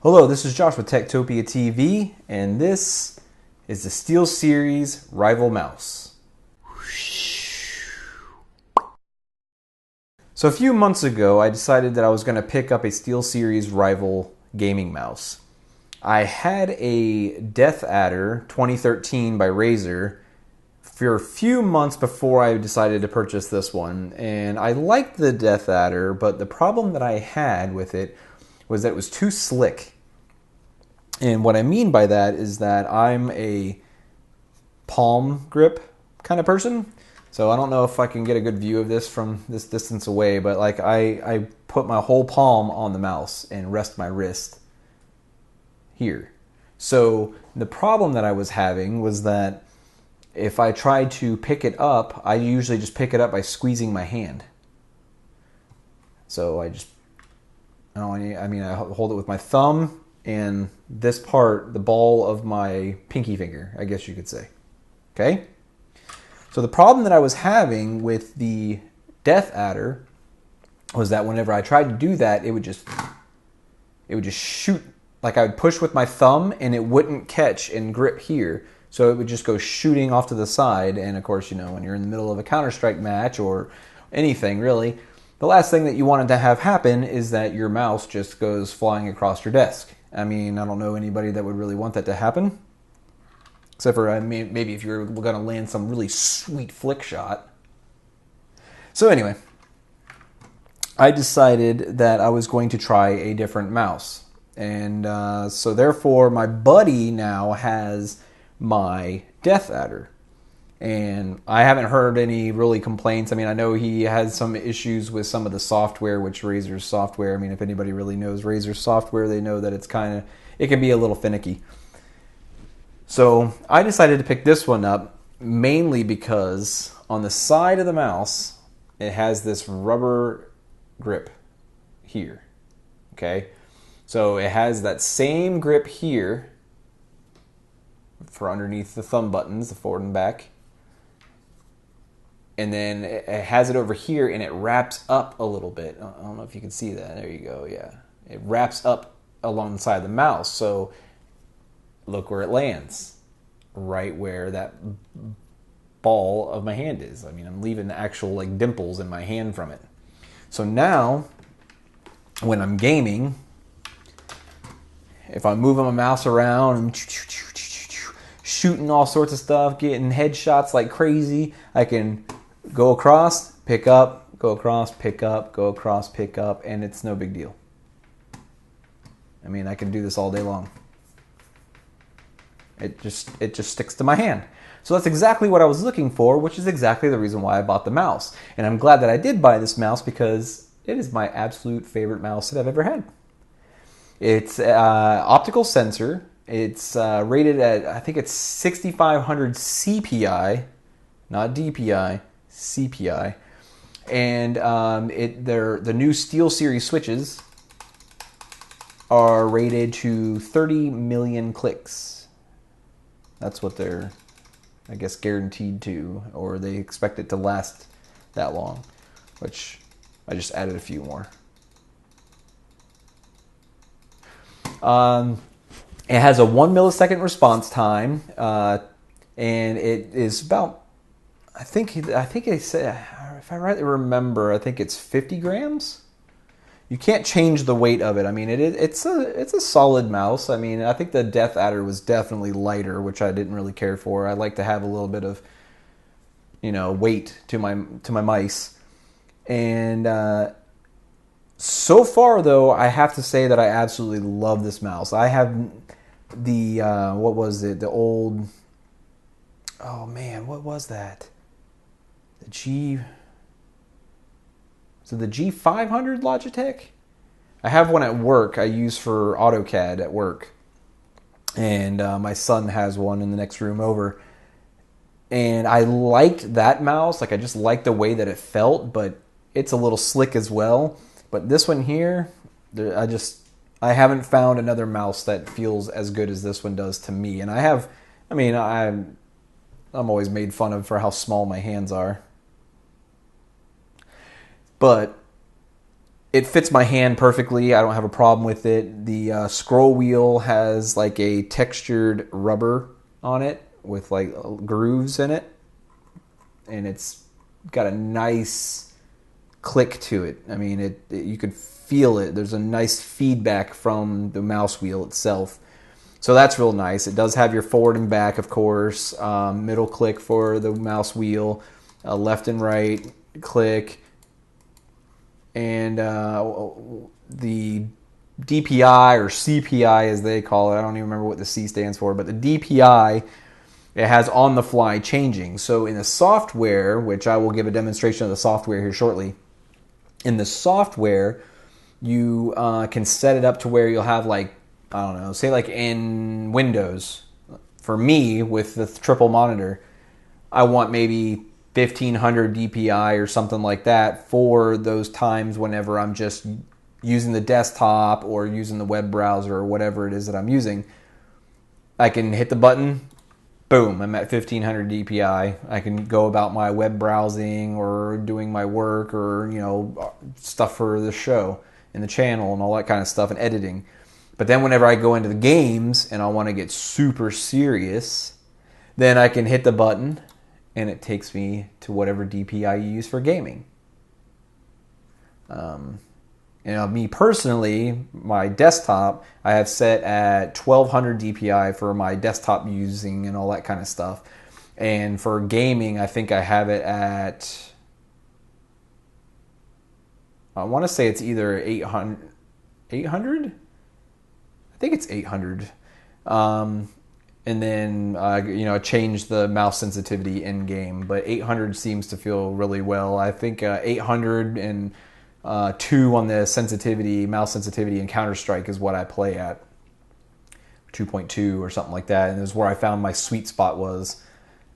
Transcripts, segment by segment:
Hello, this is Josh with TektopiaTV, and this is the SteelSeries Rival Mouse. So a few months ago, I decided that I was going to pick up a SteelSeries Rival gaming mouse. I had a Death Adder 2013 by Razer for a few months before I decided to purchase this one, and I liked the Death Adder, but the problem that I had with it was that it was too slick. And what I mean by that is that I'm a palm grip kind of person. So I don't know if I can get a good view of this from this distance away, but like I put my whole palm on the mouse and rest my wrist here. So the problem that I was having was that if I tried to pick it up, I usually just pick it up by squeezing my hand. So I hold it with my thumb and this part, the ball of my pinky finger, I guess you could say. Okay? So the problem that I was having with the Death Adder was that whenever I tried to do that, it would just shoot. Like I would push with my thumb and it wouldn't catch and grip here. So it would just go shooting off to the side. And of course, you know, when you're in the middle of a Counter-Strike match or anything really, the last thing that you wanted to have happen is that your mouse just goes flying across your desk. I mean, I don't know anybody that would really want that to happen. Except for maybe if you're going to land some really sweet flick shot. So anyway, I decided that I was going to try a different mouse. And so therefore, my buddy now has my Death Adder. And I haven't heard any really complaints. I mean, I know he has some issues with some of the software, which Razer's software, I mean, if anybody really knows Razer's software, they know that it can be a little finicky. So I decided to pick this one up mainly because on the side of the mouse, it has this rubber grip here. Okay? So it has that same grip here for underneath the thumb buttons, the forward and back. And then it has it over here and it wraps up a little bit. I don't know if you can see that. There you go, yeah. It wraps up along the side of the mouse. So look where it lands. Right where that ball of my hand is. I mean, I'm leaving the actual like dimples in my hand from it. So now, when I'm gaming, if I'm moving my mouse around, I'm shooting all sorts of stuff, getting headshots like crazy, I can go across, pick up, go across, pick up, go across, pick up, and it's no big deal. I mean, I can do this all day long. It just sticks to my hand. So that's exactly what I was looking for, which is exactly the reason why I bought the mouse. And I'm glad that I did buy this mouse because it is my absolute favorite mouse that I've ever had. It's optical sensor. It's rated at, I think it's 6500 CPI, not DPI, CPI. And the new SteelSeries switches are rated to 30 million clicks. That's what they're, I guess, guaranteed to, or they expect it to last that long, which I just added a few more. It has a 1 millisecond response time, and it is about, I think they said, if I rightly remember, I think it's 50 grams. You can't change the weight of it. I mean, it's a solid mouse. I mean, I think the Death Adder was definitely lighter, which I didn't really care for. I like to have a little bit of, you know, weight to my mice. And so far, though, I have to say that I absolutely love this mouse. I have the what was it? The old, oh man, what was that? The G500 Logitech? I have one at work I use for AutoCAD at work. And my son has one in the next room over. And I liked that mouse. Like, I just liked the way that it felt, but it's a little slick as well. But this one here, I haven't found another mouse that feels as good as this one does to me. And I'm always made fun of for how small my hands are. But It fits my hand perfectly. I don't have a problem with it. The scroll wheel has like a textured rubber on it with like grooves in it, and it's got a nice click to it. I mean, you could feel it. There's a nice feedback from the mouse wheel itself. So that's real nice. It does have your forward and back, of course, middle click for the mouse wheel, left and right click, and the DPI or CPI as they call it. I don't even remember what the C stands for, but the DPI, it has on the fly changing. So in the software, which I will give a demonstration of the software here shortly, in the software, you can set it up to where you'll have like, I don't know, say like in Windows, for me with the triple monitor, I want maybe 1500 DPI or something like that for those times whenever I'm just using the desktop or using the web browser or whatever it is that I'm using. I can hit the button, boom, I'm at 1500 DPI. I can go about my web browsing or doing my work or, you know, stuff for the show and the channel and all that kind of stuff and editing. But then whenever I go into the games and I want to get super serious, then I can hit the button and it takes me to whatever DPI you use for gaming. You know, me personally, my desktop, I have set at 1200 DPI for my desktop using and all that kind of stuff. And for gaming, I think I have it at, I want to say it's either 800? I think it's 800. And then, you know, change the mouse sensitivity in game. But 800 seems to feel really well. I think 800 and 2 on the sensitivity, mouse sensitivity in Counter-Strike is what I play at. 2.2 or something like that. And it was where I found my sweet spot was.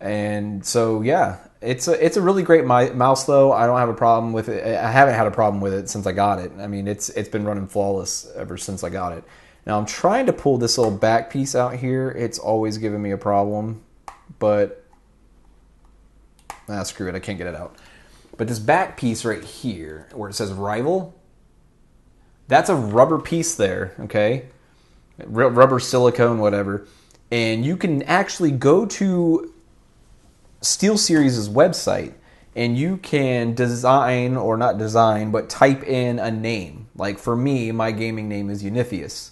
And so, yeah, it's a really great mouse, though. I don't have a problem with it. I haven't had a problem with it since I got it. I mean, it's been running flawless ever since I got it. Now I'm trying to pull this little back piece out here. It's always giving me a problem, but screw it, I can't get it out. But this back piece right here, where it says Rival, that's a rubber piece there, okay? Rubber, silicone, whatever. And you can actually go to SteelSeries' website and you can design, or not design, but type in a name. Like for me, my gaming name is Unifius.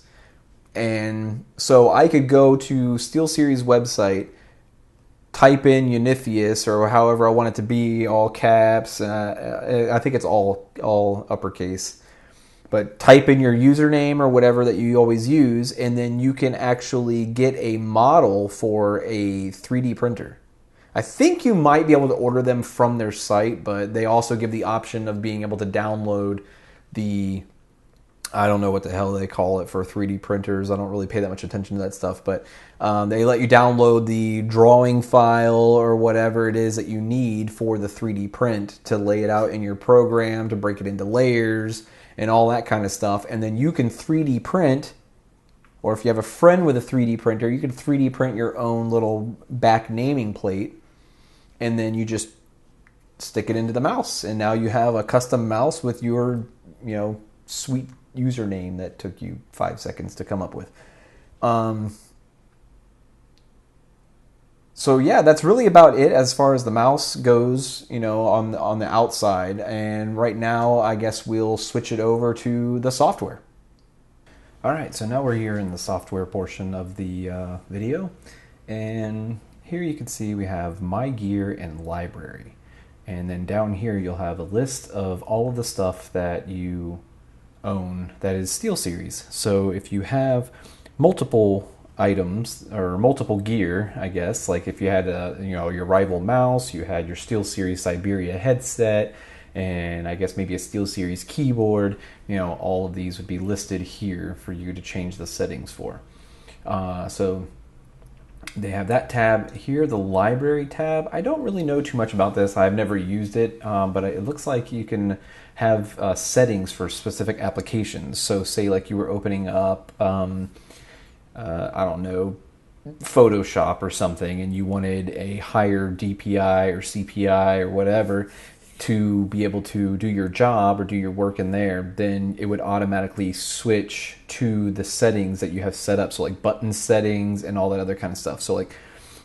And so I could go to SteelSeries website, type in Unifius or however I want it to be, all caps. I think it's all uppercase. But type in your username or whatever that you always use, and then you can actually get a model for a 3D printer. I think you might be able to order them from their site, but they also give the option of being able to download the, I don't know what the hell they call it for 3D printers. I don't really pay that much attention to that stuff, but they let you download the drawing file or whatever it is that you need for the 3D print to lay it out in your program, to break it into layers and all that kind of stuff. And then you can 3D print, or if you have a friend with a 3D printer, you can 3D print your own little back naming plate, and then you just stick it into the mouse. And now you have a custom mouse with your, you know, sweet username that took you 5 seconds to come up with. So yeah, that's really about it as far as the mouse goes, you know, on the outside. And right now, I guess we'll switch it over to the software. All right, so now we're here in the software portion of the video, and here you can see we have My Gear and Library. And then down here you'll have a list of all of the stuff that you own that is SteelSeries. So if you have multiple items or multiple gear, I guess, like if you had your Rival mouse, you had your SteelSeries Siberia headset, and I guess maybe a SteelSeries keyboard, you know, all of these would be listed here for you to change the settings for. So they have that tab here, the library tab. I don't really know too much about this. I've never used it, but it looks like you can have settings for specific applications. So say like you were opening up, I don't know, Photoshop or something, and you wanted a higher DPI or CPI or whatever, to be able to do your job or do your work in there, then it would automatically switch to the settings that you have set up. So like button settings and all that other kind of stuff. So like,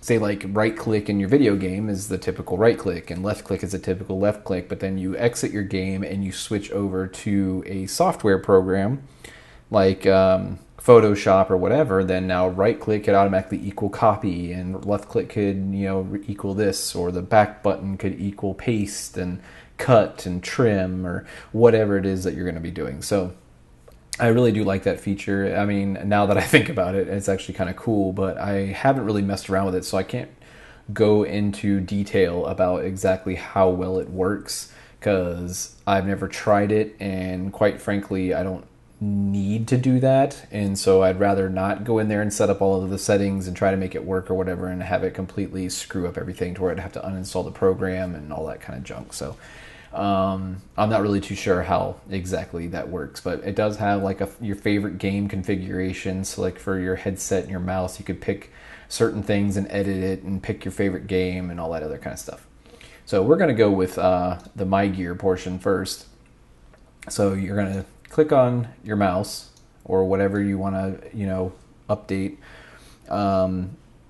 say like right click in your video game is the typical right click and left click is a typical left click, but then you exit your game and you switch over to a software program like Photoshop or whatever, then now right click could automatically equal copy and left click could, equal this, or the back button could equal paste and cut and trim or whatever it is that you're going to be doing. So I really do like that feature. I mean, now that I think about it, it's actually kind of cool, but I haven't really messed around with it, so I can't go into detail about exactly how well it works because I've never tried it, and quite frankly, I don't need to do that, and so I'd rather not go in there and set up all of the settings and try to make it work or whatever and have it completely screw up everything to where I'd have to uninstall the program and all that kind of junk. So I'm not really too sure how exactly that works, but it does have like your favorite game configuration. So like for your headset and your mouse, you could pick certain things and edit it and pick your favorite game and all that other kind of stuff. So we're going to go with the My Gear portion first. So you're going to click on your mouse or whatever you want to, update.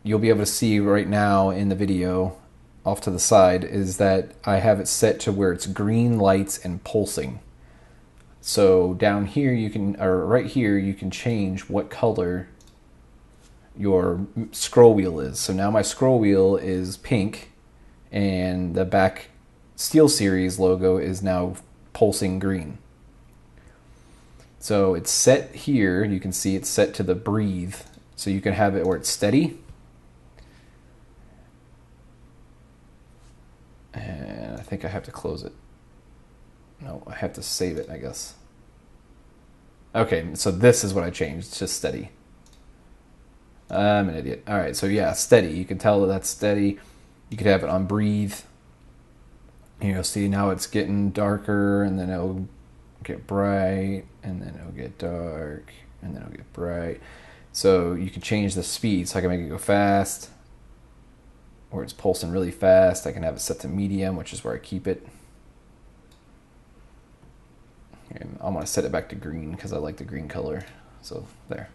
You'll be able to see right now in the video off to the side is that I have it set to where it's green lights and pulsing. So down here right here you can change what color your scroll wheel is. So now my scroll wheel is pink and the back SteelSeries logo is now pulsing green. So it's set here, you can see it's set to the breathe. So you can have it where it's steady. And I think I have to close it. No, I have to save it, I guess. Okay, so this is what I changed, it's just steady. I'm an idiot. All right, so yeah, steady. You can tell that that's steady. You could have it on breathe. See now it's getting darker, and then it'll get bright, and then it'll get dark, and then it'll get bright. So you can change the speed. So I can make it go fast, or it's pulsing really fast. I can have it set to medium, which is where I keep it. And I'm going to set it back to green because I like the green color. So there.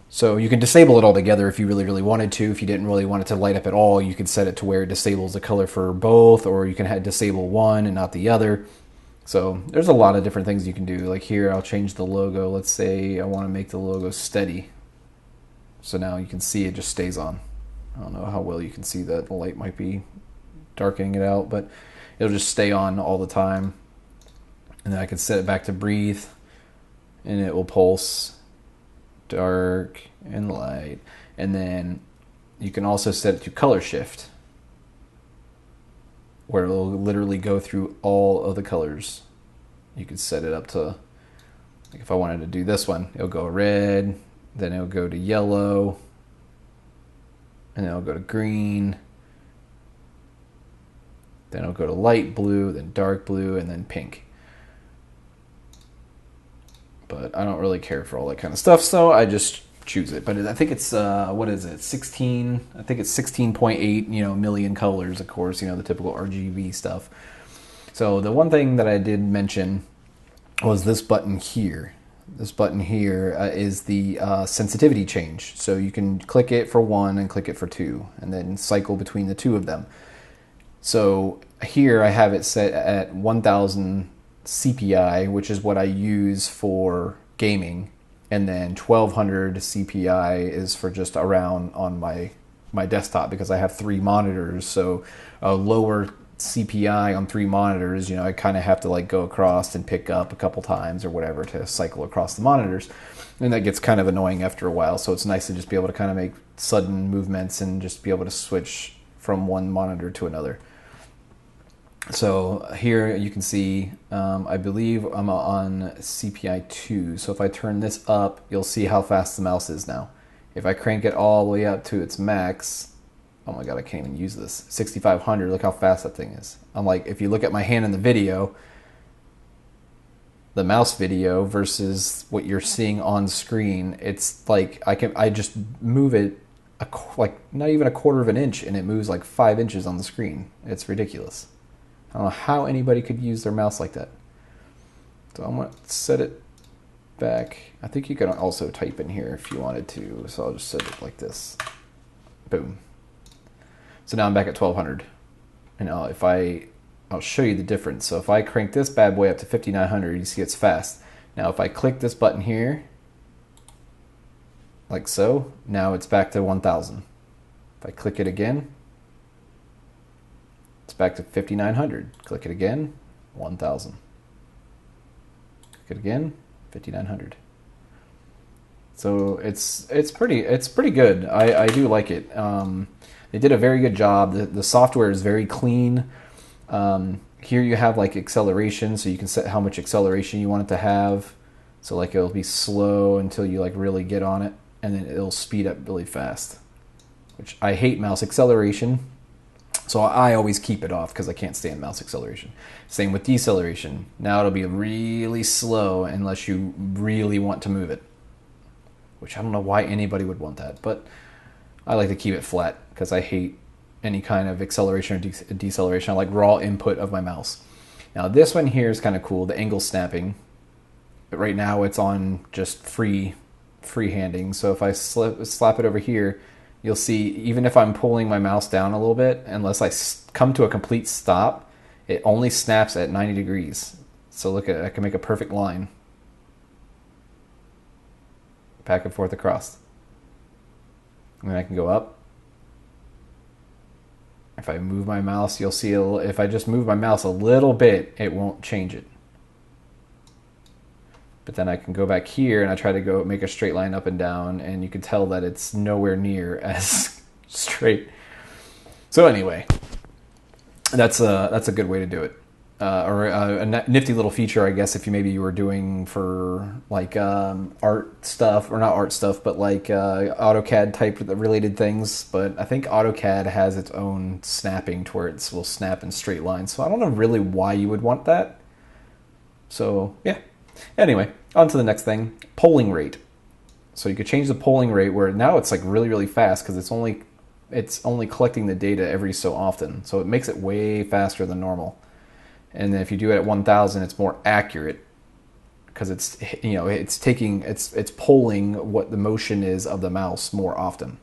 So you can disable it altogether if you really, really wanted to. If you didn't really want it to light up at all, you could set it to where it disables the color for both, or you can disable one and not the other. So there's a lot of different things you can do. Like here, I'll change the logo. Let's say I want to make the logo steady. So now you can see it just stays on. I don't know how well you can see that. The light might be darkening it out, but it'll just stay on all the time. And then I can set it back to breathe, and it will pulse dark and light. And then you can also set it to color shift, where it'll literally go through all of the colors. You could set it up to, like if I wanted to do this one, it'll go red, then it'll go to yellow, and then it'll go to green, then it'll go to light blue, then dark blue, and then pink. But I don't really care for all that kind of stuff, so I just choose it. But I think it's, what is it, 16, I think it's 16.8, million colors, of course, the typical RGB stuff. So the one thing that I did mention was this button here. This button here is the sensitivity change. So you can click it for one and click it for two, and then cycle between the two of them. So here I have it set at 1000 CPI, which is what I use for gaming, and then 1200 CPI is for just around on my desktop because I have 3 monitors. So a lower CPI on 3 monitors, I kind of have to like go across and pick up a couple times or whatever to cycle across the monitors, and that gets kind of annoying after a while. So it's nice to just be able to kind of make sudden movements and just be able to switch from one monitor to another. So here you can see, I believe I'm on CPI 2. So if I turn this up, you'll see how fast the mouse is now. If I crank it all the way up to its max, oh my god, I can't even use this. 6500, look how fast that thing is. I'm like, if you look at my hand in the video, the mouse video versus what you're seeing on screen, it's like I just move it like not even a quarter of an inch, and it moves like 5 inches on the screen. It's ridiculous. I don't know how anybody could use their mouse like that. So I'm going to set it back. I think you can also type in here if you wanted to. So I'll just set it like this. Boom. So now I'm back at 1200. And now if I'll show you the difference. So if I crank this bad boy up to 5900, you see it's fast. Now if I click this button here, like so, now it's back to 1000. If I click it again, it's back to 5900. Click it again, 1000. Click it again, 5900. So it's pretty good. I do like it. They did a very good job. The software is very clean. Here you have like acceleration, so you can set how much acceleration you want it to have. So like it'll be slow until you like really get on it, and then it'll speed up really fast. Which I hate mouse acceleration, so I always keep it off because I can't stand mouse acceleration. Same with deceleration. Now it'll be really slow unless you really want to move it. Which I don't know why anybody would want that, but I like to keep it flat because I hate any kind of acceleration or deceleration. I like raw input of my mouse. Now this one here is kind of cool, the angle snapping. But right now it's on just freehanding. So if I slap it over here, you'll see even if I'm pulling my mouse down a little bit, unless I come to a complete stop, it only snaps at 90 degrees. So look at it, I can make a perfect line. Back and forth across. And then I can go up. If I move my mouse, you'll see if I just move my mouse a little bit, it won't change it. But then I can go back here and I try to go make a straight line up and down, and you can tell that it's nowhere near as straight. So anyway, that's a good way to do it. Or a nifty little feature, I guess, if you were doing for like art stuff, or not art stuff, but like AutoCAD type related things. But I think AutoCAD has its own snapping to where it will snap in straight lines. So I don't know really why you would want that. So yeah. Anyway, on to the next thing, polling rate. So you could change the polling rate where now it's like really, really fast because it's only collecting the data every so often. So it makes it way faster than normal. And then if you do it at 1000, it's more accurate because it's it's polling what the motion is of the mouse more often.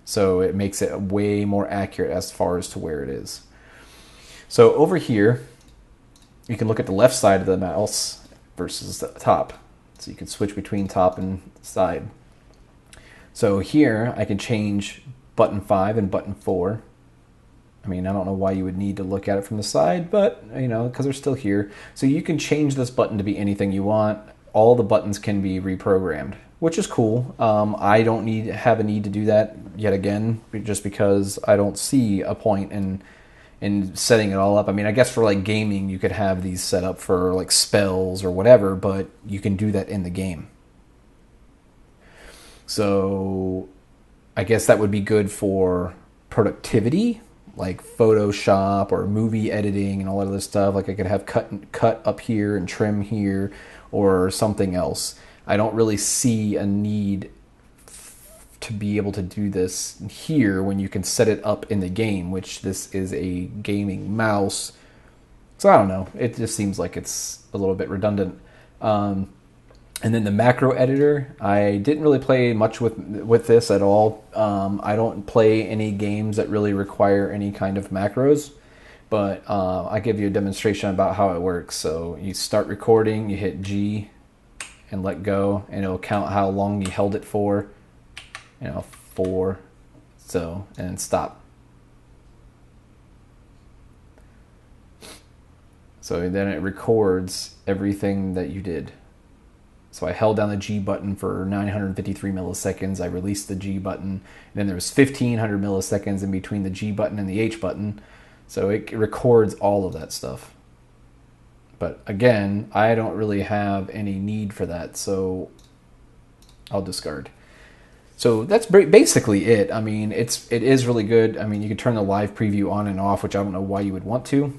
So it makes it way more accurate as far as to where it is. So over here, you can look at the left side of the mouse versus the top. So you can switch between top and side. So here I can change button 5 and button 4. I mean, I don't know why you would need to look at it from the side, but, because they're still here. So you can change this button to be anything you want. All the buttons can be reprogrammed, which is cool. I don't have a need to do that yet again, just because I don't see a point in setting it all up. I mean, I guess for like gaming, you could have these set up for like spells or whatever, but you can do that in the game. So I guess that would be good for productivity, like Photoshop or movie editing and all that other stuff. Like I could have cut up here and trim here or something else. I don't really see a need to be able to do this here when you can set it up in the game, which this is a gaming mouse. So I don't know. It just seems like it's a little bit redundant. And then the macro editor, I didn't really play much with this at all. I don't play any games that really require any kind of macros, but I'll give you a demonstration about how it works. So you start recording, you hit G and let go, and it'll count how long you held it for. 4, so, and stop. So then it records everything that you did. So I held down the G button for 953 milliseconds. I released the G button. And then there was 1500 milliseconds in between the G button and the H button. So it records all of that stuff. But again, I don't really have any need for that, so I'll discard. So that's basically it. I mean, it is really good. I mean, you can turn the live preview on and off, which I don't know why you would want to,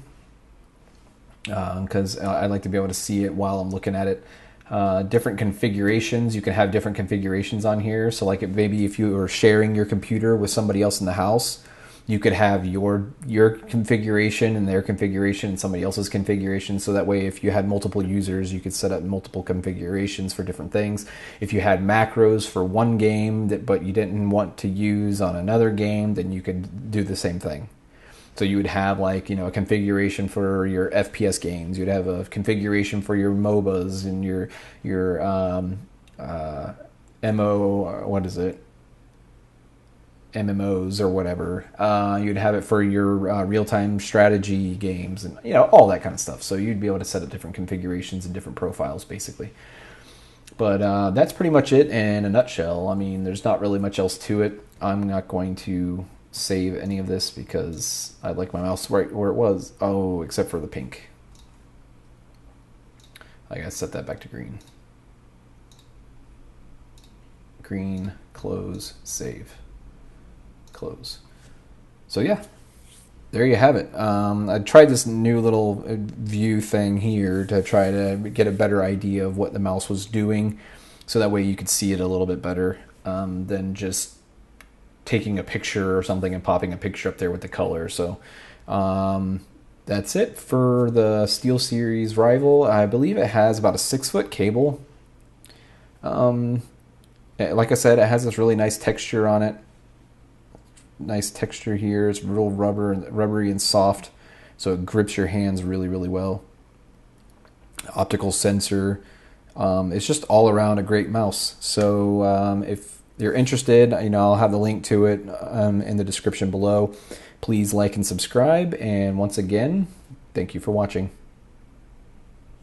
because I like to be able to see it while I'm looking at it. Different configurations. You can have different configurations on here. So like maybe if you are sharing your computer with somebody else in the house, You could have your configuration and their configuration and somebody else's configuration. So that way, if you had multiple users, you could set up multiple configurations for different things. If you had macros for one game but you didn't want to use on another game, then you could do the same thing. So you would have like, a configuration for your FPS games. You'd have a configuration for your MOBAs and your what is it? MMOs or whatever. You'd have it for your real-time strategy games and all that kind of stuff. So you'd be able to set up different configurations and different profiles basically. But that's pretty much it in a nutshell. I mean, there's not really much else to it. I'm not going to save any of this because I like my mouse right where it was. Oh, except for the pink. I gotta set that back to green. Green, close, save. Close. So yeah, there you have it. I tried this new little view thing here to try to get a better idea of what the mouse was doing, so that way you could see it a little bit better than just taking a picture or something and popping a picture up there with the color. So that's it for the SteelSeries Rival. I believe it has about a 6-foot cable. Like I said, it has this really nice texture on it. Nice texture here. It's real rubbery and soft, so it grips your hands really, really well. Optical sensor. It's just all around a great mouse. So if you're interested, I'll have the link to it in the description below. Please like and subscribe. And once again, thank you for watching.